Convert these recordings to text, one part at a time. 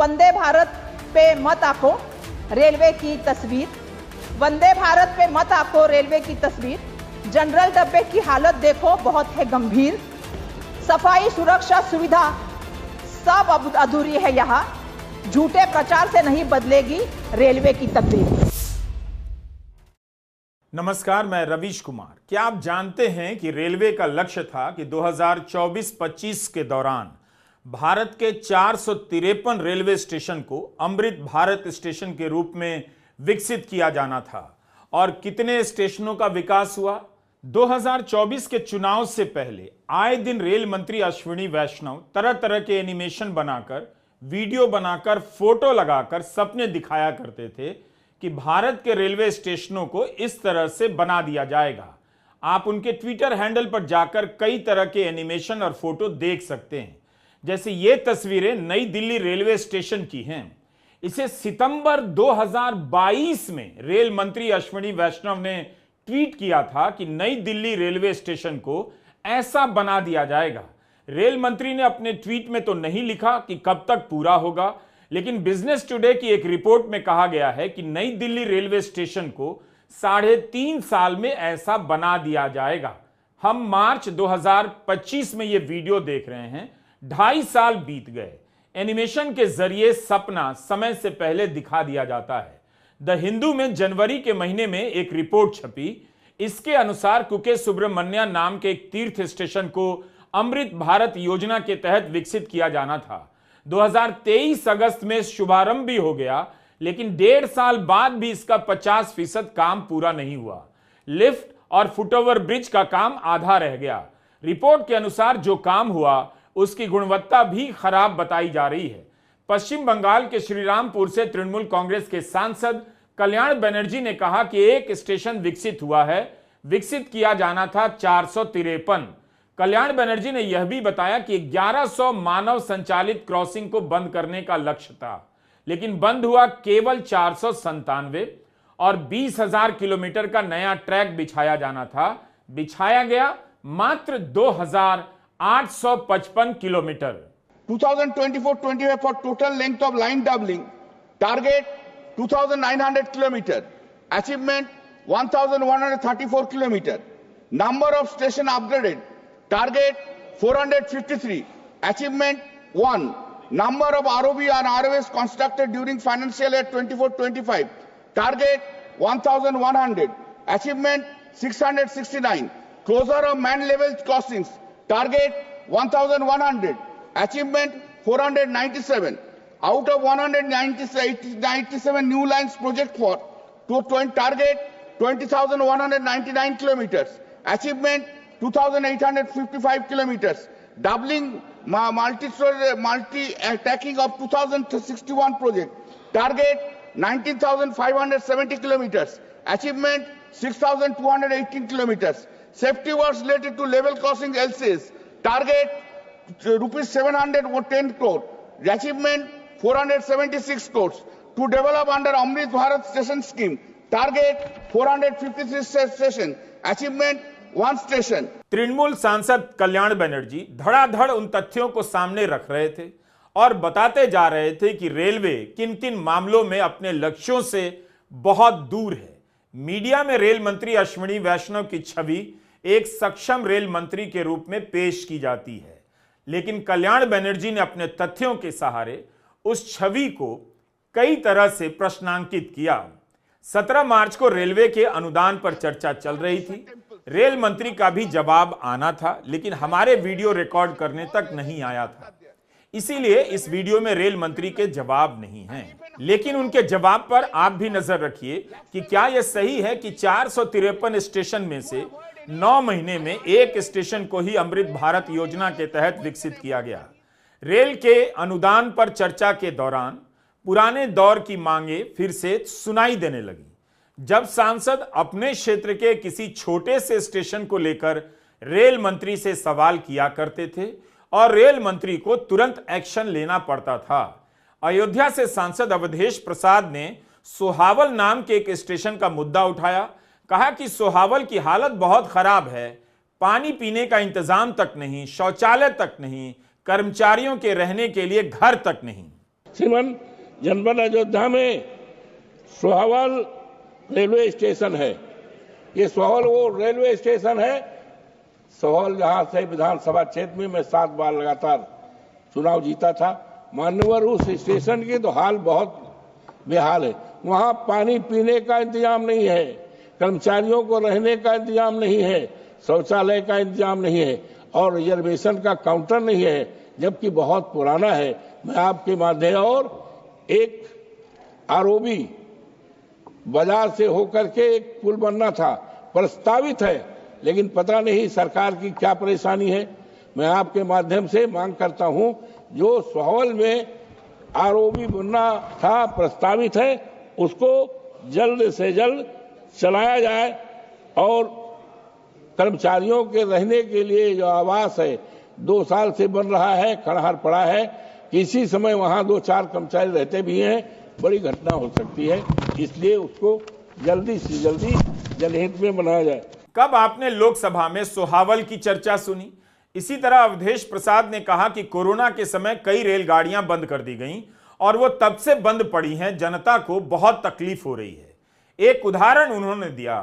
वंदे भारत पे मत आंको रेलवे की तस्वीर, वंदे भारत पे मत आंको रेलवे की तस्वीर। जनरल डब्बे की हालत देखो बहुत है गंभीर, सफाई सुरक्षा सुविधा सब अब अधूरी है यहाँ, झूठे प्रचार से नहीं बदलेगी रेलवे की तकदीर। नमस्कार, मैं रवीश कुमार। क्या आप जानते हैं कि रेलवे का लक्ष्य था कि 2024-25 के दौरान भारत के 453 रेलवे स्टेशन को अमृत भारत स्टेशन के रूप में विकसित किया जाना था। और कितने स्टेशनों का विकास हुआ? 2024 के चुनाव से पहले आए दिन रेल मंत्री अश्विनी वैष्णव तरह तरह के एनिमेशन बनाकर, वीडियो बनाकर, फोटो लगाकर सपने दिखाया करते थे कि भारत के रेलवे स्टेशनों को इस तरह से बना दिया जाएगा। आप उनके ट्विटर हैंडल पर जाकर कई तरह के एनिमेशन और फोटो देख सकते हैं। जैसे ये तस्वीरें नई दिल्ली रेलवे स्टेशन की हैं। इसे सितंबर 2022 में रेल मंत्री अश्विनी वैष्णव ने ट्वीट किया था कि नई दिल्ली रेलवे स्टेशन को ऐसा बना दिया जाएगा। रेल मंत्री ने अपने ट्वीट में तो नहीं लिखा कि कब तक पूरा होगा, लेकिन बिजनेस टुडे की एक रिपोर्ट में कहा गया है कि नई दिल्ली रेलवे स्टेशन को 3.5 साल में ऐसा बना दिया जाएगा। हम मार्च 2025 में यह वीडियो देख रहे हैं। 2.5 साल बीत गए। एनिमेशन के जरिए सपना समय से पहले दिखा दिया जाता है। द हिंदू में जनवरी के महीने में एक रिपोर्ट छपी। इसके अनुसार कुके सुब्रमण्या नाम के एक तीर्थ स्टेशन को अमृत भारत योजना के तहत विकसित किया जाना था। 2023 अगस्त में शुभारंभ भी हो गया, लेकिन 1.5 साल बाद भी इसका 50% काम पूरा नहीं हुआ। लिफ्ट और फुटओवर ब्रिज का काम आधा रह गया। रिपोर्ट के अनुसार जो काम हुआ उसकी गुणवत्ता भी खराब बताई जा रही है। पश्चिम बंगाल के श्रीरामपुर से तृणमूल कांग्रेस के सांसद कल्याण बनर्जी ने कहा कि एक स्टेशन विकसित हुआ है, विकसित किया जाना था 453। कल्याण बनर्जी ने यह भी बताया कि 1100 मानव संचालित क्रॉसिंग को बंद करने का लक्ष्य था, लेकिन बंद हुआ केवल 497 और 20,000 किलोमीटर का नया ट्रैक बिछाया जाना था। बिछाया गया मात्र 2,855 kilometre. 2024-25 for total length of line doubling, target 2,900 kilometer, achievement 1,134 kilometer, number of station upgraded, target 453, achievement 1, number of ROB and ROS constructed during financial year 24-25, target 1,100, achievement 669, closure of man level crossings, target 1,100, achievement 497, out of 197 new lines project for target 20,199 kilometers, achievement 2,855 kilometers, doubling multi-tracking of 2,061 project, target 19,570 kilometers, achievement 6,218 kilometers, safety works related to level crossing LCs, target rupees 710 crore, achievement 476 crores, to develop under Amrit Bharat station scheme, target 453 station, achievement 1 station. Trinamool सांसद कल्याण बनर्जी धड़ाधड़ उन तथ्यों को सामने रख रहे थे और बताते जा रहे थे कि रेलवे किन किन मामलों में अपने लक्ष्यों से बहुत दूर है। मीडिया में रेल मंत्री अश्विनी वैष्णव की छवि एक सक्षम रेल मंत्री के रूप में पेश की जाती है, लेकिन कल्याण बनर्जी ने अपने तथ्यों के सहारे उस छवि को कई तरह से प्रश्नांकित किया। 17 मार्च को रेलवे के अनुदान पर चर्चा चल रही थी। रेल मंत्री का भी जवाब आना था, लेकिन हमारे वीडियो रिकॉर्ड करने तक नहीं आया था, इसीलिए इस वीडियो में रेल मंत्री के जवाब नहीं हैं। लेकिन उनके जवाब पर आप भी नजर रखिए कि क्या यह सही है कि 453 स्टेशन में से 9 महीने में एक स्टेशन को ही अमृत भारत योजना के तहत विकसित किया गया। रेल के अनुदान पर चर्चा के दौरान पुराने दौर की मांगे फिर से सुनाई देने लगी। जब सांसद अपने क्षेत्र के किसी छोटे से स्टेशन को लेकर रेल मंत्री से सवाल किया करते थे और रेल मंत्री को तुरंत एक्शन लेना पड़ता था। अयोध्या से सांसद अवधेश प्रसाद ने सोहावल नाम के एक स्टेशन का मुद्दा उठाया। कहा कि सोहावल की हालत बहुत खराब है, पानी पीने का इंतजाम तक नहीं, शौचालय तक नहीं, कर्मचारियों के रहने के लिए घर तक नहीं। श्रीमान, जनपद अयोध्या में सोहावल रेलवे स्टेशन है। ये सोहावल वो रेलवे स्टेशन है, सोहावल जहां से विधानसभा क्षेत्र में मैं 7 बार लगातार चुनाव जीता था। मान्यवर, उस स्टेशन की तो हाल बहुत बेहाल है। वहां पानी पीने का इंतजाम नहीं है, कर्मचारियों को रहने का इंतजाम नहीं है, शौचालय का इंतजाम नहीं है और रिजर्वेशन का काउंटर नहीं है, जबकि बहुत पुराना है। मैं आपके माध्यम और एक आरओबी बाजार से होकर के एक पुल बनना था, प्रस्तावित है, लेकिन पता नहीं सरकार की क्या परेशानी है। मैं आपके माध्यम से मांग करता हूं, जो सोहावल में आरओबी बनना था, प्रस्तावित है, उसको जल्द से जल्द चलाया जाए और कर्मचारियों के रहने के लिए जो आवास है 2 साल से बन रहा है, खंडहर पड़ा है। किसी समय वहां 2-4 कर्मचारी रहते भी हैं, बड़ी घटना हो सकती है, इसलिए उसको जल्दी से जल्दी जनहित में बनाया जाए। कब आपने लोकसभा में सोहावल की चर्चा सुनी? इसी तरह अवधेश प्रसाद ने कहा कि कोरोना के समय कई रेलगाड़ियां बंद कर दी गईं और वो तब से बंद पड़ी हैं, जनता को बहुत तकलीफ हो रही है। एक उदाहरण उन्होंने दिया,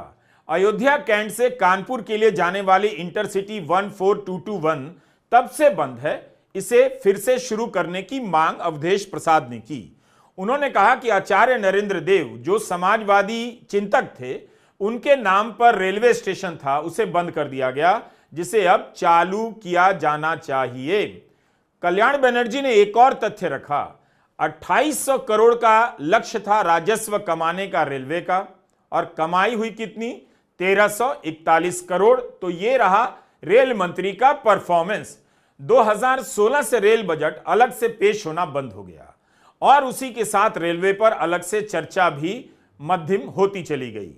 अयोध्या कैंट से कानपुर के लिए जाने वाली इंटरसिटी 14221 तब से बंद है, इसे फिर से शुरू करने की मांग अवधेश प्रसाद ने की। उन्होंने कहा कि आचार्य नरेंद्र देव जो समाजवादी चिंतक थे, उनके नाम पर रेलवे स्टेशन था, उसे बंद कर दिया गया, जिसे अब चालू किया जाना चाहिए। कल्याण बनर्जी ने एक और तथ्य रखा, 2800 करोड़ का लक्ष्य था राजस्व कमाने का रेलवे का, और कमाई हुई कितनी? 1341 करोड़। तो ये रहा रेल मंत्री का परफॉर्मेंस। 2016 से रेल बजट अलग से पेश होना बंद हो गया और उसी के साथ रेलवे पर अलग से चर्चा भी मध्यम होती चली गई।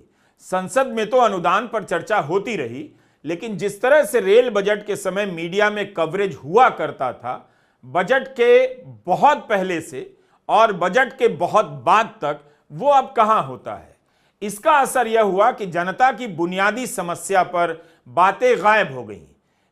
संसद में तो अनुदान पर चर्चा होती रही, लेकिन जिस तरह से रेल बजट के समय मीडिया में कवरेज हुआ करता था, बजट के बहुत पहले से और बजट के बहुत बाद तक, वो अब कहां होता है। इसका असर यह हुआ कि जनता की बुनियादी समस्या पर बातें गायब हो गईं।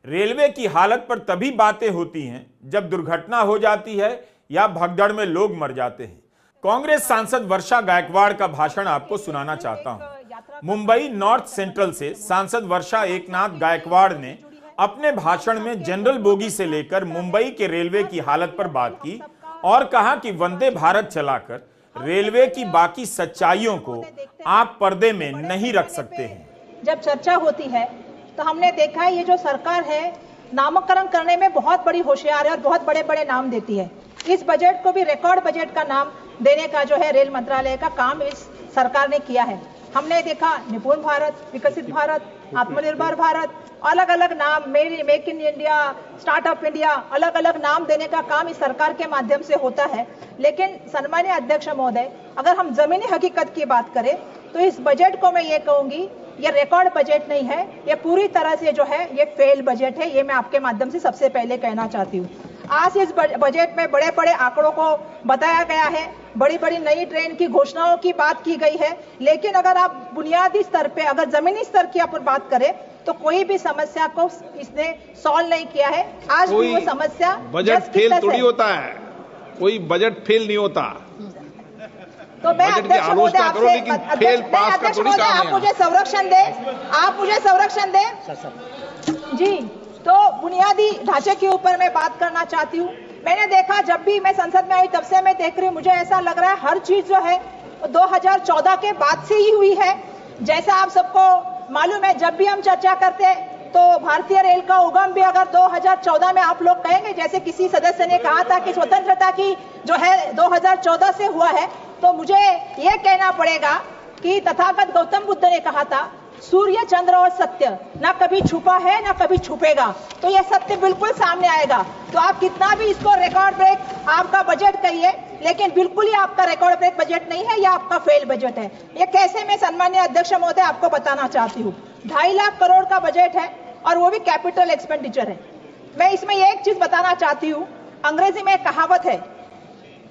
रेलवे की हालत पर तभी बातें होती हैं जब दुर्घटना हो जाती है या भगदड़ में लोग मर जाते हैं। कांग्रेस सांसद वर्षा गायकवाड़ का भाषण आपको सुनाना चाहता हूं। मुंबई नॉर्थ सेंट्रल से सांसद वर्षा एकनाथ गायकवाड़ ने अपने भाषण में जनरल बोगी से लेकर मुंबई के रेलवे की हालत पर बात की और कहा कि वंदे भारत चलाकर रेलवे की बाकी सच्चाइयों को आप पर्दे में नहीं रख सकते हैं। जब चर्चा होती है तो हमने देखा है, ये जो सरकार है नामकरण करने में बहुत बड़ी होशियार है और बहुत बड़े बड़े नाम देती है। इस बजट को भी रिकॉर्ड बजट का नाम देने का जो है रेल मंत्रालय का काम इस सरकार ने किया है। हमने देखा निपुण भारत, विकसित भारत, आत्मनिर्भर भारत, अलग अलग नाम, make in India, startup India, अलग अलग नाम देने का काम इस सरकार के माध्यम से होता है। लेकिन सम्मानीय अध्यक्ष महोदय, अगर हम जमीनी हकीकत की बात करें तो इस बजट को मैं ये कहूंगी, ये रिकॉर्ड बजट नहीं है, ये पूरी तरह से जो है ये फेल बजट है। ये मैं आपके माध्यम से सबसे पहले कहना चाहती हूँ। आज इस बजट में बड़े बड़े आंकड़ों को बताया गया है, बड़ी बड़ी नई ट्रेन की घोषणाओं की बात की गई है, लेकिन अगर आप बुनियादी स्तर पे, अगर जमीनी स्तर की आप बात करें तो कोई भी समस्या को इसने सॉल्व नहीं किया है। आज भी वो समस्या बजट फेल थोड़ी होता है, कोई बजट फेल नहीं होता। तो मैं अध्यक्ष महोदय आपसे आप मुझे संरक्षण दे, आप मुझे संरक्षण दे जी। तो बुनियादी ढांचे के ऊपर मैं बात करना चाहती हूँ। मैंने देखा, जब भी मैं संसद में आई तब से मैं देख रही हूँ, मुझे ऐसा लग रहा है हर चीज जो है 2014 के बाद से ही हुई है। जैसा आप सबको मालूम है, जब भी हम चर्चा करते हैं तो भारतीय रेल का उगम भी अगर 2014 में आप लोग कहेंगे, जैसे किसी सदस्य ने कहा था कि स्वतंत्रता की जो है 2014 से हुआ है, तो मुझे यह कहना पड़ेगा कि तथागत गौतम बुद्ध ने कहा था, सूर्य, चंद्र और सत्य ना कभी छुपा है ना कभी छुपेगा। तो यह सत्य बिल्कुल सामने आएगा। तो आप कितना भी इसको रिकॉर्ड ब्रेक आपका बजट कहिए, लेकिन बिल्कुल ही आपका रिकॉर्ड ब्रेक बजट नहीं है, यह आपका फेल बजट है। ये कैसे, मैं सम्मानीय अध्यक्ष महोदय आपको बताना चाहती हूँ। 2.5 लाख करोड़ का बजट है और वो भी कैपिटल एक्सपेंडिचर है। मैं इसमें एक चीज बताना चाहती हूँ, अंग्रेजी में एक कहावत है,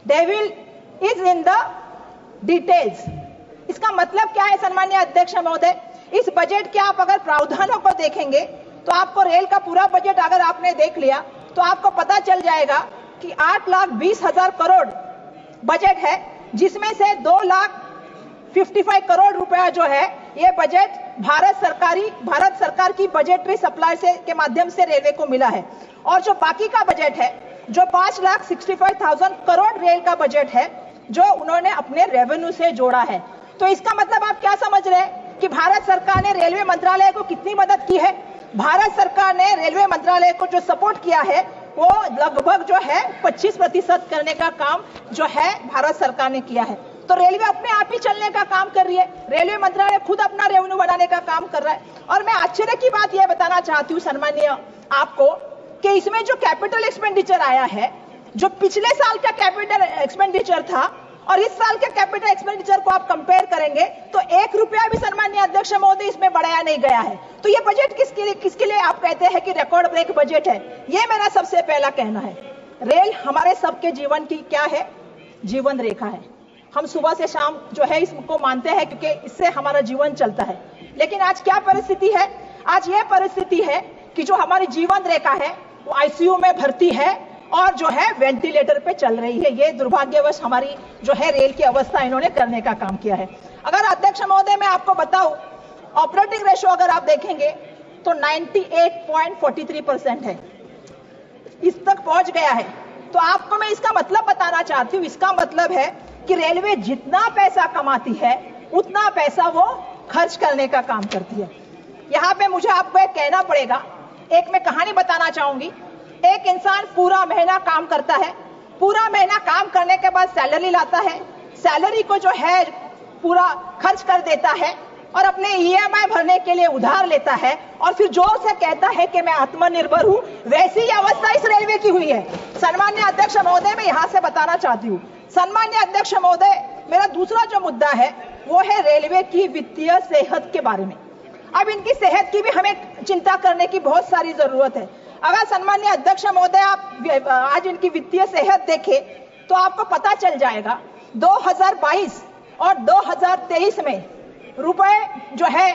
devil is in the details. इसका मतलब क्या है सम्मानीय अध्यक्ष महोदय? इस बजट के आप अगर प्रावधानों को देखेंगे तो आपको रेल का पूरा बजट अगर आपने देख लिया तो आपको पता चल जाएगा कि 8,20,000 करोड़ बजट है, जिसमें से 2,55 करोड़ रुपया जो है ये बजट भारत सरकार की बजटरी सप्लाई से के माध्यम से रेलवे को मिला है। और जो बाकी का बजट है, जो 5,65,000 करोड़ रेल का बजट है, जो उन्होंने अपने रेवेन्यू से जोड़ा है। तो इसका मतलब आप क्या समझ रहे हैं कि भारत सरकार ने रेलवे मंत्रालय को कितनी मदद की है? भारत सरकार ने रेलवे मंत्रालय को जो सपोर्ट किया है वो लगभग जो है 25% करने का काम जो है भारत सरकार ने किया है। तो रेलवे अपने आप ही चलने का काम कर रही है, रेलवे मंत्रालय खुद अपना रेवेन्यू बढ़ाने का काम कर रहा है। और मैं आश्चर्य की बात यह बताना चाहती हूँ सम्मानीय आपको कि इसमें जो कैपिटल एक्सपेंडिचर आया है, जो पिछले साल का कैपिटल एक्सपेंडिचर था और इस साल के कैपिटल एक्सपेंडिचर को आप कंपेयर करेंगे तो 1 रुपया भी सम्मानीय अध्यक्ष महोदय इसमें बढ़ाया नहीं गया है। तो ये बजट किसके लिए आप कहते हैं कि रिकॉर्ड ब्रेक बजट है? ये मेरा सबसे पहला कहना है। रेल हमारे सबके जीवन की क्या है? जीवन रेखा है। हम सुबह से शाम जो है इसको मानते हैं क्योंकि इससे हमारा जीवन चलता है। लेकिन आज क्या परिस्थिति है? आज यह परिस्थिति है कि जो हमारी जीवन रेखा है वो आईसीयू में भर्ती है और जो है वेंटिलेटर पे चल रही है। ये दुर्भाग्यवश हमारी जो है रेल की अवस्था इन्होंने करने का काम किया है। अगर अध्यक्ष महोदय मैं आपको बताऊं, ऑपरेटिंग रेशियो अगर आप देखेंगे तो 98.43% है, इस तक पहुंच गया है। तो आपको मैं इसका मतलब बताना चाहती हूँ, इसका मतलब है कि रेलवे जितना पैसा कमाती है उतना पैसा वो खर्च करने का काम करती है। यहाँ पे मुझे आपको एक कहना पड़ेगा, एक मैं कहानी बताना चाहूंगी। एक इंसान पूरा महीना काम करता है, पूरा महीना काम करने के बाद सैलरी लाता है, सैलरी को जो है पूरा खर्च कर देता है और अपने ईएमआई भरने के लिए उधार लेता है और फिर जोर से कहता है कि मैं आत्मनिर्भर हूं। वैसी अवस्था इस रेलवे की हुई है। सम्मान्य अध्यक्ष महोदय, मैं यहां से बताना चाहती हूं, सम्मान्य अध्यक्ष महोदय, मेरा दूसरा जो मुद्दा है वो है रेलवे की वित्तीय सेहत के बारे में। अब इनकी सेहत की भी हमें चिंता करने की बहुत सारी जरूरत है। अगर सम्मान्य अध्यक्ष महोदय आप आज इनकी वित्तीय सेहत देखें तो आपको पता चल जाएगा 2022 और 2023 में रुपए जो है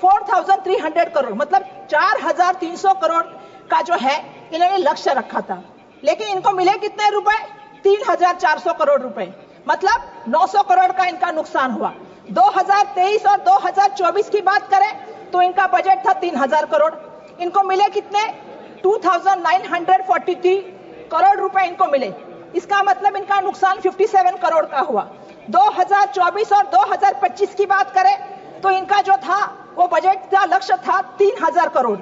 4,300 करोड़ मतलब 4,300 करोड़ का जो है इन्होंने लक्ष्य रखा था, लेकिन इनको मिले कितने रुपए? 3,400 करोड़ रुपए, मतलब 900 करोड़ का इनका नुकसान हुआ। 2023 और 2024 की बात करें तो इनका बजट था 3,000 करोड़, इनको मिले कितने? 2,943 करोड़ रुपए इनको मिले। इसका मतलब इनका नुकसान 57 करोड़ का हुआ। 2024 और 2025 की बात करें तो इनका जो था वो बजट का लक्ष्य था 3,000 करोड़।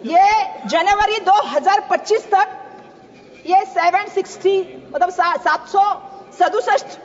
ये जनवरी 2025 तक ये 767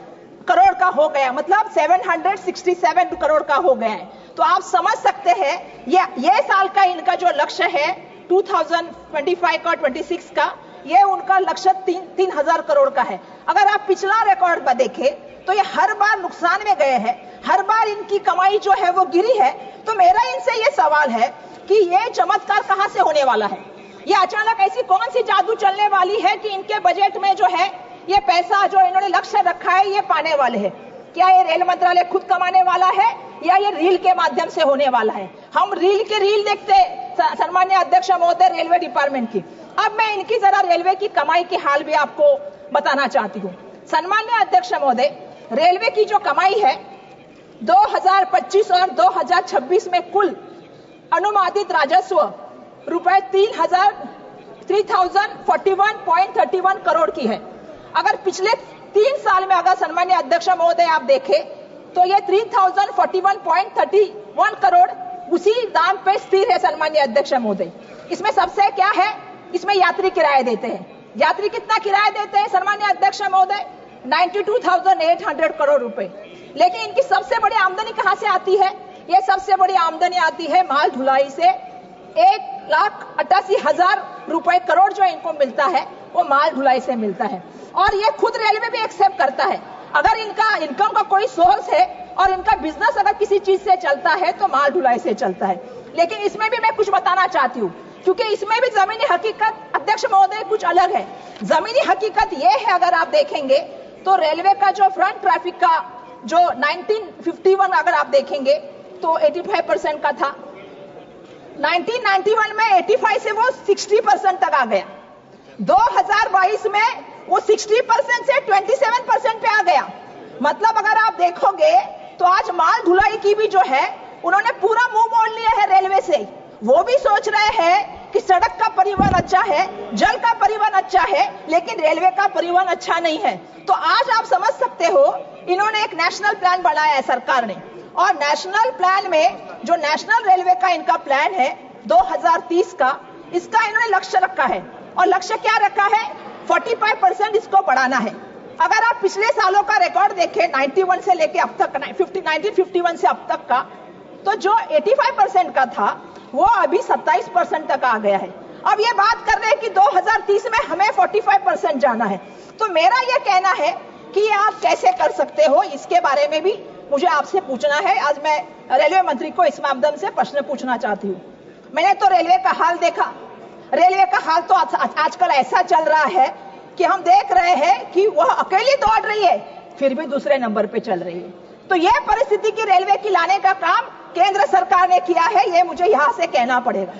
करोड़ का हो गया, मतलब 767 करोड़ का हो गया है। तो आप समझ सकते हैं ये साल का इनका जो लक्ष्य है 2025 का 26 का, ये उनका लक्ष्य 3,000 करोड़ का है। अगर आप पिछला रिकॉर्ड पर देखें तो ये हर बार नुकसान में गए हैं, हर बार इनकी कमाई जो है वो गिरी है। तो मेरा इनसे ये सवाल है कि ये चमत्कार कहां से होने वाला है? ये अचानक ऐसी कौन सी जादू चलने वाली है कि इनके बजट में जो है ये पैसा जो इन्होंने लक्ष्य रखा है ये पाने वाले हैं? क्या ये रेल मंत्रालय खुद कमाने वाला है या ये रील के माध्यम से होने वाला है? हम रील देखते सम्मान्य अध्यक्ष महोदय रेलवे डिपार्टमेंट की। अब मैं इनकी जरा रेलवे की कमाई की हाल भी आपको बताना चाहती हूँ। सम्मान्य अध्यक्ष महोदय, रेलवे की जो कमाई है 2025 और 2026 में कुल अनुमानित राजस्व रुपए 3,041.31 करोड़ की है। अगर पिछले 3 साल में अगर सम्मान्य अध्यक्ष महोदय आप देखें तो ये 3,041.31 करोड़ उसी दाम पे स्थिर है सम्मान्य अध्यक्ष महोदय। इसमें सबसे क्या है, इसमें यात्री किराया देते हैं। यात्री कितना किराया देते हैं सम्मान्य अध्यक्ष महोदय? 92,800 करोड़ रुपए। लेकिन इनकी सबसे बड़ी आमदनी कहां से आती है? ये सबसे बड़ी आमदनी आती है माल ढुलाई से। 1,88,000 रुपए करोड़ जो इनको मिलता है वो माल ढुलाई से मिलता है और ये खुद रेलवे भी एक्सेप्ट करता है। अगर इनका इनकम का कोई सोर्स है और इनका बिजनेस अगर किसी चीज से चलता है तो माल ढुलाई से चलता है। लेकिन इसमें भी मैं कुछ बताना चाहती हूँ क्योंकि इसमें भी जमीनी हकीकत अध्यक्ष महोदय कुछ अलग है। जमीनी हकीकत ये है, अगर आप देखेंगे तो रेलवे का जो फ्रंट ट्रैफिक का जो 1951 अगर आप देखेंगे तो 85% का था। 1991 में 85 से वो 60% तक आ गया। 2022 में वो 60% से 27% पे मतलब अगर आप देखोगे तो आज माल ढुलाई की भी जो है उन्होंने पूरा मुंह मोड़ लिया है रेलवे से। वो भी सोच रहे हैं कि सड़क का परिवहन अच्छा है, जल का परिवहन अच्छा है, लेकिन रेलवे का परिवहन अच्छा नहीं है। तो आज आप समझ सकते हो इन्होंने एक नेशनल प्लान बनाया है सरकार ने, और नेशनल प्लान में जो नेशनल रेलवे का इनका प्लान है 2030 का, इसका इन्होंने लक्ष्य रखा है। और लक्ष्य क्या रखा है? 45% इसको बढ़ाना है। अगर आप पिछले सालों का रिकॉर्ड देखें 91 से लेके अब तक 1951 से अब तक का, तो जो 85% का था वो अभी 27% तक आ गया है। अब ये बात कर रहे हैं कि 2030 में हमें 45% जाना है। तो मेरा ये कहना है कि आप कैसे कर सकते हो, इसके बारे में भी मुझे आपसे पूछना है। आज मैं रेलवे मंत्री को इस माध्यम से प्रश्न पूछना चाहती हूँ। मैंने तो रेलवे का हाल देखा। रेलवे का हाल तो आजकल ऐसा चल रहा है कि हम देख रहे हैं कि वह अकेली दौड़ रही है, फिर भी दूसरे नंबर पे चल रही है। तो यह परिस्थिति की रेलवे की लाने का काम केंद्र सरकार ने किया है, ये मुझे यहां से कहना पड़ेगा।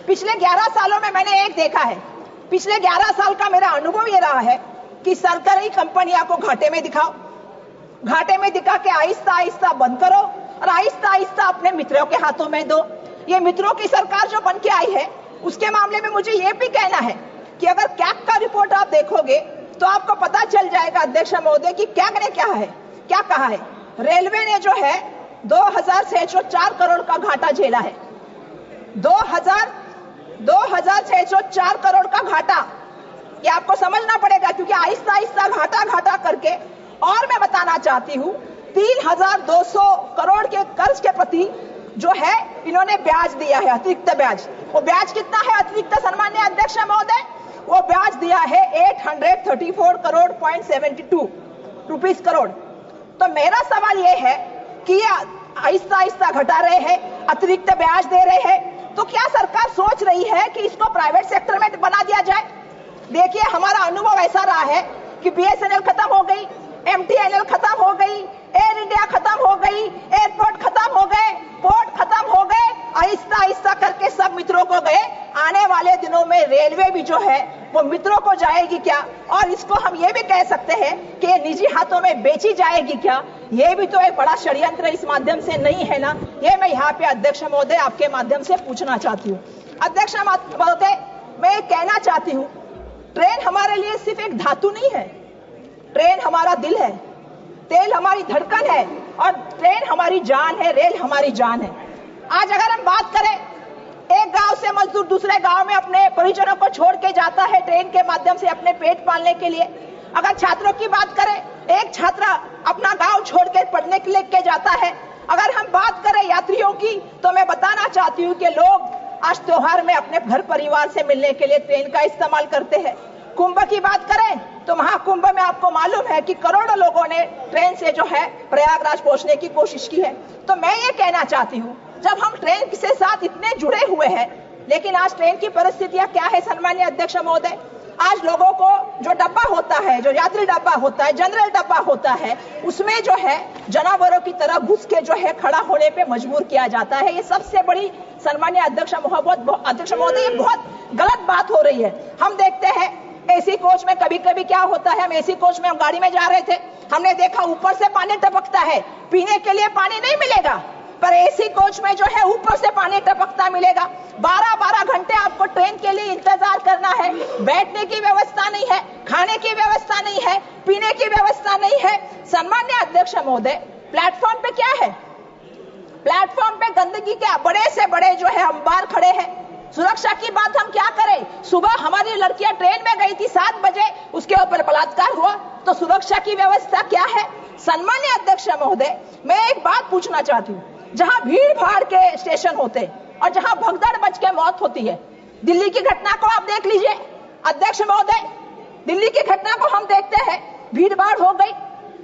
पिछले 11 सालों में मैंने एक देखा है, पिछले 11 साल का मेरा अनुभव ये रहा है कि सरकारी कंपनियां को घाटे में दिखाओ, घाटे में दिखा के आहिस्ता आहिस्ता बंद करो और आहिस्ता आहिस्ता अपने मित्रों के हाथों में दो। ये मित्रों की सरकार जो बन के आई है, उसके मामले में मुझे ये भी कहना है कि अगर कैग का रिपोर्ट आप देखोगे तो आपको पता चल जाएगा अध्यक्ष महोदय कि कैग ने क्या कहा है। रेलवे ने जो है 2604 करोड़ का घाटा झेला है। 2604 करोड़ का घाटा, ये आपको समझना पड़ेगा, क्योंकि आहिस्ता आहिस्ता घाटा करके, और मैं बताना चाहती हूं 3200 करोड़ के कर्ज के प्रति जो है इन्होंने ब्याज दिया है, अतिरिक्त ब्याज। वो ब्याज कितना है अतिरिक्त सम्मान्य अध्यक्ष महोदय? वो ब्याज दिया है 834 करोड़ 0.72 रुपीस करोड़। तो मेरा सवाल ये है कि आहिस्ता आहिस्ता घटा रहे हैं, अतिरिक्त ब्याज दे रहे हैं, तो क्या सरकार सोच रही है कि इसको प्राइवेट सेक्टर में बना दिया जाए? देखिए, हमारा अनुभव ऐसा रहा है कि BSNL खत्म हो गई, MTNL खत्म हो गई, एयर इंडिया खत्म हो गई, एयरपोर्ट खत्म हो गए, पोर्ट खत्म हो गए, आहिस्ता आहिस्ता करके सब मित्रों को गए। आने वाले दिनों में रेलवे भी जो है वो मित्रों को जाएगी क्या? और इसको हम ये भी कह सकते हैं कि निजी हाथों में बेची जाएगी क्या? ये भी तो एक बड़ा षड्यंत्र इस माध्यम से नहीं है ना? ये मैं यहाँ पे अध्यक्ष महोदय आपके माध्यम से पूछना चाहती हूँ। अध्यक्ष महोदय, मैं कहना चाहती हूँ, ट्रेन हमारे लिए सिर्फ एक धातु नहीं है, ट्रेन हमारा दिल है, तेल हमारी धड़कन है, और ट्रेन हमारी जान है, रेल हमारी जान है। आज अगर हम बात करें, एक गांव से मजदूर दूसरे गांव में अपने परिजनों को छोड़ के जाता है ट्रेन के माध्यम से अपने पेट पालने के लिए। अगर छात्रों की बात करें, एक छात्र अपना गांव छोड़ के पढ़ने के लिए जाता है। अगर हम बात करें यात्रियों की, तो मैं बताना चाहती हूँ कि लोग आज त्योहार में अपने घर परिवार से मिलने के लिए ट्रेन का इस्तेमाल करते हैं। कुंभ की बात करें तो महाकुंभ में आपको मालूम है कि करोड़ों लोगों ने ट्रेन से जो है प्रयागराज पहुंचने की कोशिश की है। तो मैं ये कहना चाहती हूँ, जब हम ट्रेन के साथ इतने जुड़े हुए हैं, लेकिन आज ट्रेन की परिस्थितियां क्या है सम्मानीय अध्यक्ष महोदय? आज लोगों को जो डब्बा होता है, जो यात्री डब्बा होता है, जनरल डब्बा होता है, उसमें जो है जानवरों की तरह घुस के जो है खड़ा होने पे मजबूर किया जाता है। ये सबसे बड़ी सम्मानीय अध्यक्ष महोदय, ये बहुत गलत बात हो रही है। हम देखते हैं एसी कोच में कभी कभी क्या होता है, हम एसी कोच में हम गाड़ी में जा रहे थे, हमने देखा ऊपर से पानी टपकता है, पीने के लिए पानी नहीं मिलेगा, पर एसी कोच में जो है ऊपर से पानी टपकता मिलेगा। 12-12 घंटे आपको ट्रेन के लिए इंतजार करना है, बैठने की व्यवस्था नहीं है, खाने की व्यवस्था नहीं है, पीने की व्यवस्था नहीं है। सम्मानीय अध्यक्ष महोदय, प्लेटफॉर्म पे क्या है? प्लेटफॉर्म पे गंदगी के बड़े से बड़े जो है अंबार खड़े हैं। सुरक्षा की बात हम क्या करें? सुबह हमारी लड़कियां ट्रेन में गई थी 7 बजे, उसके ऊपर बलात्कार हुआ, तो सुरक्षा की व्यवस्था क्या है? सम्मानीय अध्यक्ष महोदय, मैं एक बात पूछना चाहती हूँ, जहां भीड़ भाड़ के स्टेशन होते और जहां भगदड़ मच के मौत होती है, दिल्ली की घटना को आप देख लीजिए अध्यक्ष महोदय, दिल्ली की घटना को हम देखते हैं, भीड़ भाड़ हो गई,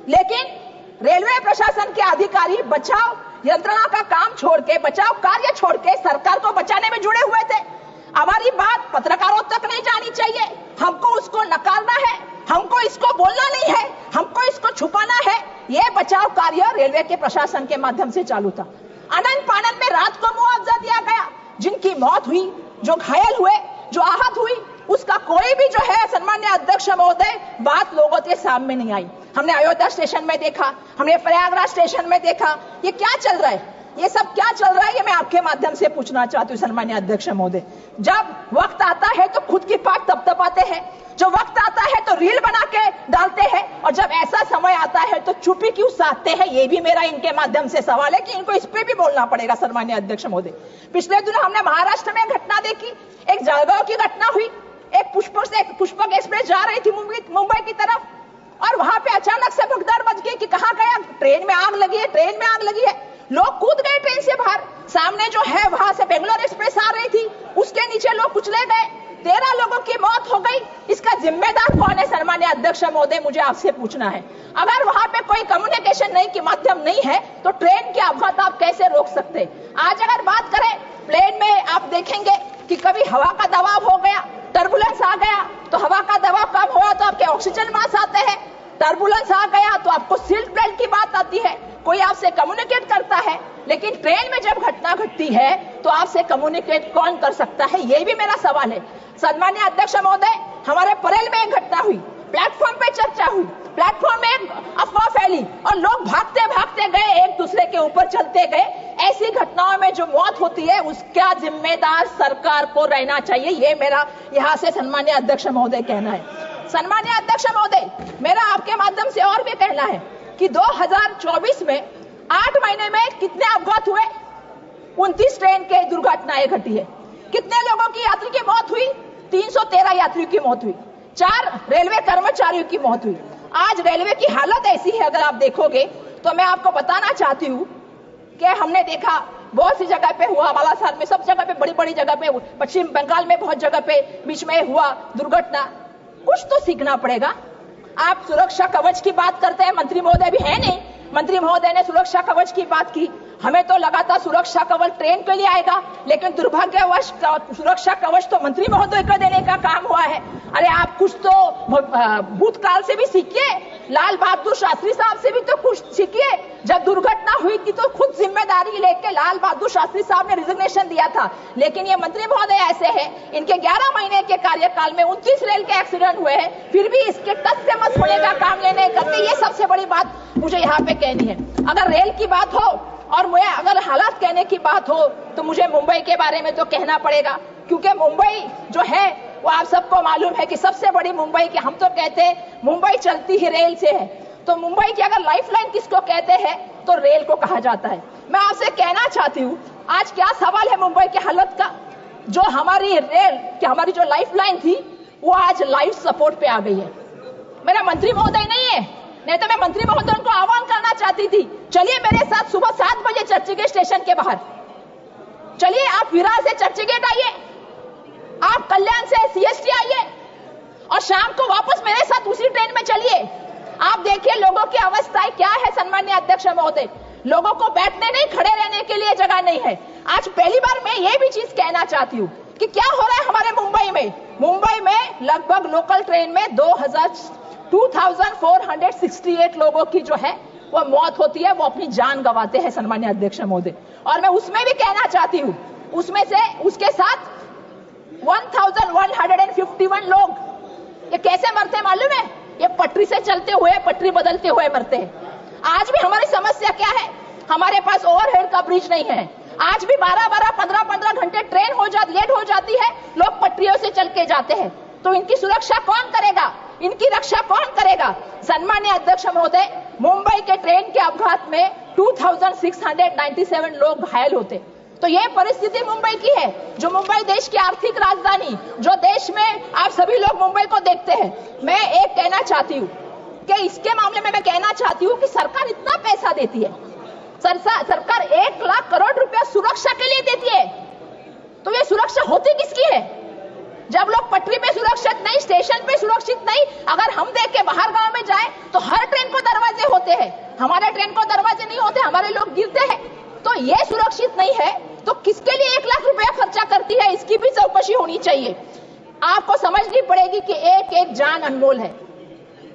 लेकिन रेलवे प्रशासन के अधिकारी बचाव यंत्रणा का काम छोड़ के, बचाव कार्य छोड़ के सरकार को बचाने में जुड़े हुए थे। हमारी बात पत्रकारों तक नहीं जानी चाहिए, हमको उसको नकारना है, हमको इसको बोलना नहीं है, हमको इसको छुपाना है। यह बचाव कार्य रेलवे के प्रशासन के माध्यम से चालू था। अनंत पानन में रात को मुआवजा दिया गया, जिनकी मौत हुई, जो घायल हुए, जो आहत हुई, उसका कोई भी जो है सम्मानीय अध्यक्ष महोदय बात लोगों के सामने नहीं आई। हमने अयोध्या स्टेशन में देखा, हमने प्रयागराज स्टेशन में देखा। ये क्या चल रहा है, ये सब क्या चल रहा है, ये मैं आपके माध्यम से पूछना चाहती हूँ सम्मानीय अध्यक्ष महोदय। जब वक्त आता है तो खुद की पाक तपतपाते हैं, जो वक्त आता है तो रील बना के डालते हैं, और जब ऐसा समय आता है तो चुप्पी क्यों साधते हैं, ये भी मेरा इनके माध्यम से सवाल है कि इनको इस पे भी बोलना पड़ेगा सम्मानीय अध्यक्ष महोदय। पिछले दिनों हमने महाराष्ट्र में घटना देखी, एक जळगांव की घटना हुई, एक पुष्पक एक्सप्रेस जा रही थी मुंबई की तरफ, और वहां पे अचानक से भगदड़ मच गई कि कहां गया, ट्रेन में आग लगी है, ट्रेन में आग लगी है। लोग कूद गए ट्रेन से बाहर, सामने जो है वहां से बेंगलोर एक्सप्रेस आ रही थी, उसके नीचे लोग कुचले गए, 13 लोगों की मौत हो गई। इसका जिम्मेदार कौन है सम्मानीय अध्यक्ष महोदय, मुझे आपसे पूछना है। अगर वहां पे कोई कम्युनिकेशन नहीं की माध्यम नहीं है तो ट्रेन के अपघात आप कैसे रोक सकते। आज अगर बात करें प्लेन में, आप देखेंगे कि कभी हवा का दबाव हो गया, टर्बुलेंस आ गया, तो हवा का दबाव कम हुआ तो आपके ऑक्सीजन मास्क आते हैं, टर्बुलेंस आ गया तो आपको सीट बेल्ट की बात आती है, कोई आपसे कम्युनिकेट करता है। लेकिन ट्रेन में जब घटना घटती है तो आपसे कम्युनिकेट कौन कर सकता है, ये भी मेरा सवाल है। सम्मानीय अध्यक्ष महोदय, हमारे परेल में एक घटना हुई, प्लेटफॉर्म पे चर्चा हुई, प्लेटफॉर्म में एक अफवाह फैली और लोग भागते भागते गए, एक दूसरे के ऊपर चलते गए। ऐसी घटनाओं में जो मौत होती है उसका जिम्मेदार सरकार को रहना चाहिए, ये मेरा यहाँ से सम्मानीय अध्यक्ष महोदय कहना है। सम्मानीय अध्यक्ष महोदय, मेरा आपके माध्यम से और भी कहना है कि 2024 में 8 महीने में कितने अपघात हुए, 29 ट्रेन के दुर्घटनाएं घटी है, कितने लोगों की यात्री की मौत हुई, 313 यात्रियों की मौत हुई, 4 रेलवे कर्मचारियों की मौत हुई। आज रेलवे की हालत ऐसी है, अगर आप देखोगे तो मैं आपको बताना चाहती हूँ कि हमने देखा बहुत सी जगह पे हुआ, बालासार में, सब जगह पे, बड़ी बड़ी जगह पे, पश्चिम बंगाल में बहुत जगह पे बीच में हुआ दुर्घटना। कुछ तो सीखना पड़ेगा। आप सुरक्षा कवच की बात करते हैं, मंत्री महोदय भी है नहीं, मंत्री महोदय ने सुरक्षा कवच की बात की, हमें तो लगा था सुरक्षा कवच ट्रेन के लिए आएगा, लेकिन दुर्भाग्यवश सुरक्षा कवच तो मंत्री महोदय को देने का काम हुआ है। अरे आप कुछ तो भूतकाल से भी सीखिए, लाल बहादुर शास्त्री साहब से भी तो कुछ सीखिए। जब दुर्घटना हुई थी तो खुद जिम्मेदारी लेके लाल बहादुर शास्त्री साहब ने रिजिग्नेशन दिया था, लेकिन ये मंत्री महोदय ऐसे हैं, इनके 11 महीने के कार्यकाल में 29 रेल के एक्सीडेंट हुए हैं, फिर भी इसके टस से मस होने का काम ये नहीं करते। ये सबसे बड़ी बात मुझे यहाँ पे कहनी है। अगर रेल की बात हो और मुझे अगर हालात कहने की बात हो तो मुझे मुंबई के बारे में तो कहना पड़ेगा, क्योंकि मुंबई जो है वो आप सबको मालूम है कि सबसे बड़ी मुंबई की, हम तो कहते हैं मुंबई चलती ही रेल से है, तो मुंबई की अगर लाइफलाइन किसको कहते हैं तो रेल को कहा जाता है। मैं आपसे कहना चाहती हूँ, आज क्या सवाल है मुंबई की हालत का, जो हमारी रेल की हमारी जो लाइफलाइन थी वो आज लाइफ सपोर्ट पे आ गई है। मेरा मंत्री महोदय नहीं है, नहीं तो मैं मंत्री महोदय को आह्वान करना चाहती थी, चलिए मेरे साथ सुबह 7 बजे चर्चगेट स्टेशन के बाहर, चलिए आप विरार से चर्चगेट आइए, आप कल्याण से सीएसटी आइए और शाम को वापस मेरे साथ उसी ट्रेन में चलिए। आप देखिए लोगों की अवस्थाएं क्या है सम्मानीय अध्यक्ष महोदय, लोगों को बैठने नहीं, खड़े रहने के लिए जगह नहीं है। आज पहली बार मैं ये भी चीज कहना चाहती हूँ कि क्या हो रहा है हमारे मुंबई में। मुंबई में लगभग लोकल ट्रेन में 2468 लोगों की जो है वो मौत होती है, वो अपनी जान गंवाते हैं सम्मानीय अध्यक्ष महोदय। और मैं उसमें भी कहना चाहती हूँ, उसमें से उसके साथ 1151 लोग ये कैसे मरते हैं मालूम है, ये पटरी से चलते हुए, पटरी बदलते हुए मरते हैं। आज भी हमारी समस्या क्या है, हमारे पास ओवरहेड का ब्रिज नहीं है। आज भी 12-12, 15-15 घंटे ट्रेन लेट हो जाती है, लोग पटरियों से चल के जाते हैं, तो इनकी सुरक्षा कौन करेगा, इनकी रक्षा कौन करेगा। सम्मानीय अध्यक्ष महोदय, मुंबई के ट्रेन के अपघात में 2697 लोग घायल होते, तो यह परिस्थिति मुंबई की है, जो मुंबई देश की आर्थिक राजधानी, जो देश में आप सभी लोग मुंबई को देखते हैं। मैं एक कहना चाहती हूँ कि इसके मामले में मैं कहना चाहती हूँ कि सरकार इतना पैसा देती है, सरकार 1 लाख करोड़ रुपया सुरक्षा के लिए देती है, तो ये सुरक्षा होती किसकी है। जब लोग पटरी पे सुरक्षित नहीं, स्टेशन पे सुरक्षित नहीं, अगर हम देख के बाहर गांव में जाए तो हर ट्रेन को दरवाजे होते हैं, हमारे ट्रेन को दरवाजे नहीं होते, हमारे लोग गिरते हैं, तो ये सुरक्षित नहीं है, तो किसके लिए 1 लाख रुपया खर्चा करती है, इसकी भी चौकसी होनी चाहिए। आपको समझनी पड़ेगी कि एक एक जान अनमोल है।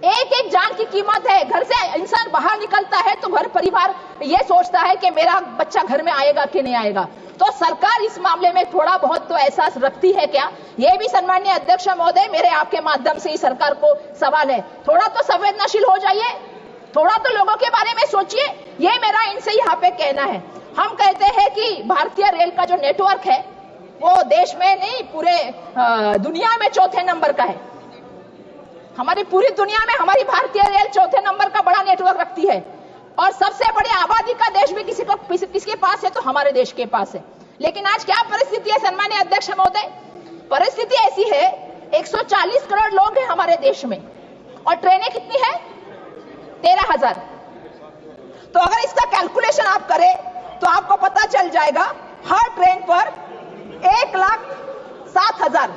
एक एक जान की कीमत है। घर से इंसान बाहर निकलता है तो घर परिवार ये सोचता है कि मेरा बच्चा घर में आएगा कि नहीं आएगा। तो सरकार इस मामले में थोड़ा बहुत तो एहसास रखती है क्या? ये भी सम्माननीय अध्यक्ष महोदय, मेरे आपके माध्यम से ही सरकार को सवाल है, थोड़ा तो संवेदनशील हो जाइए, थोड़ा तो लोगों के बारे में सोचिए। ये मेरा इनसे यहाँ पे कहना है। हम कहते हैं कि भारतीय रेल का जो नेटवर्क है वो देश में नहीं, पूरे दुनिया में चौथे नंबर का है। हमारी पूरी दुनिया में हमारी भारतीय रेल चौथे नंबर का बड़ा नेटवर्क रखती है और सबसे बड़ी आबादी का देश भी किसके पास है तो हमारे देश के पास है। लेकिन आज क्या परिस्थिति है सम्माननीय अध्यक्ष महोदय? परिस्थिति ऐसी है 140 करोड़ लोग हैं हमारे देश में और ट्रेनें कितनी है? 13,000। तो अगर इसका कैलकुलेशन आप करें तो आपको पता चल जाएगा हर ट्रेन पर 1,07,000,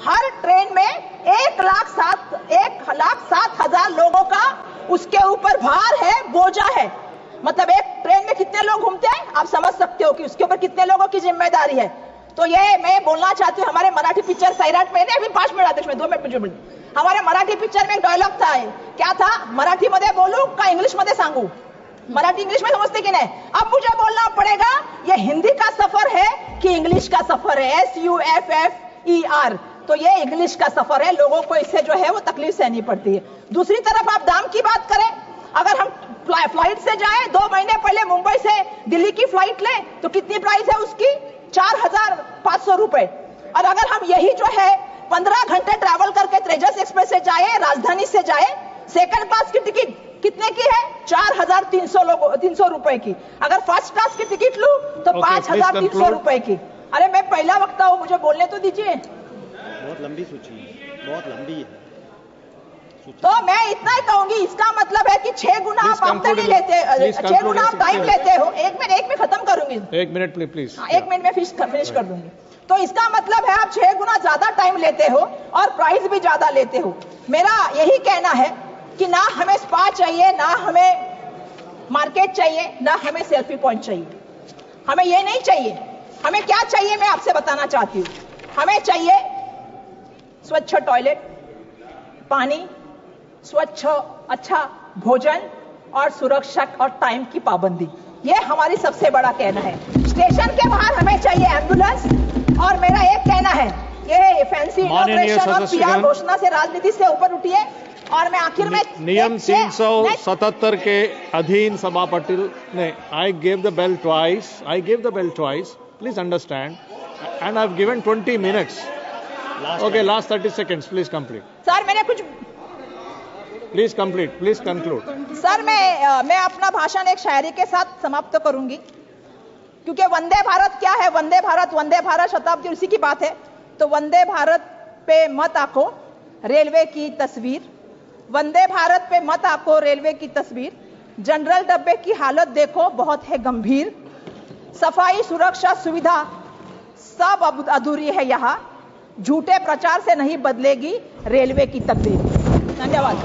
हर ट्रेन में 1,07,000 लोगों का उसके ऊपर भार है, बोझा है। मतलब एक ट्रेन में कितने लोग घूमते हैं आप समझ सकते हो कि उसके ऊपर कितने लोगों की जिम्मेदारी है। तो ये मैं बोलना चाहती हूँ, हमारे मराठी पिक्चर सैराट में अभी 5 मिनट अध्यक्ष में 2 मिनिट हमारे मराठी पिक्चर में एक डायलॉग था, क्या था? मराठी मध्ये बोलू का इंग्लिश मध्ये सांगू? मराठी इंग्लिश में समझते कि नहीं? अब मुझे बोलना पड़ेगा ये हिंदी का सफर है कि इंग्लिश का सफर है। SUFFER। तो ये इंग्लिश का सफर है, लोगों को इससे जो है वो तकलीफ सहनी पड़ती है। दूसरी तरफ आप दाम की बात करें, अगर हम फ्लाइट से जाए 2 महीने पहले मुंबई से दिल्ली की फ्लाइट ले तो कितनी प्राइस है उसकी? 4,500 रुपए। और अगर हम यही जो है 15 घंटे ट्रैवल करके तेजस एक्सप्रेस से जाए, राजधानी से जाए, सेकंड क्लास की टिकट कितने की है? 4,300 रुपए की। अगर फर्स्ट क्लास की टिकट लूं तो 5,300 रुपए की। अरे मैं पहला वक्ता हूं, मुझे बोलने तो दीजिए। बहुत लंबी सूची है, बहुत लंबी है। तो मैं इतना ही कहूंगी, इसका मतलब है कि 6 गुना आप आमदनी लेते, 6 गुना आप टाइम लेते हो। एक मिनट खत्म करूंगी, 1 मिनट प्लीज। 1 मिनट में फिनिश कर दूंगी। तो इसका मतलब है आप 6 गुना ज्यादा टाइम लेते हो और प्राइस भी ज्यादा लेते हो। मेरा यही कहना है कि ना हमें स्पा चाहिए, ना हमें मार्केट चाहिए, ना हमें सेल्फी पॉइंट चाहिए। हमें ये नहीं चाहिए। हमें क्या चाहिए मैं आपसे बताना चाहती हूँ। हमें चाहिए स्वच्छ टॉयलेट, पानी, स्वच्छ अच्छा भोजन और सुरक्षा और टाइम की पाबंदी। ये हमारी सबसे बड़ा कहना है। स्टेशन के बाहर हमें चाहिए एम्बुलेंस। और मेरा एक कहना है, ये फैंसी इनॉग्रेशन और PR घोषणा से राजनीति से ऊपर उठिए। और मैं आखिर में नियम 377 के अधीन सभापति ने I gave the bell twice, please understand, and I have given 20 minutes. Okay, last 30 seconds, please complete. Sir मैंने कुछ please complete, please conclude. Sir मैं अपना भाषण एक शायरी के साथ समाप्त करूंगी, क्योंकि वंदे भारत क्या है? वंदे भारत शताब्दी उसी की बात है। तो वंदे भारत पे मत आंको रेलवे की तस्वीर, वंदे भारत पे मत आंको रेलवे की तस्वीर। जनरल डब्बे की हालत देखो बहुत है गंभीर, सफाई सुरक्षा सुविधा सब अब अधूरी है यहाँ, झूठे प्रचार से नहीं बदलेगी रेलवे की तकदीर। धन्यवाद।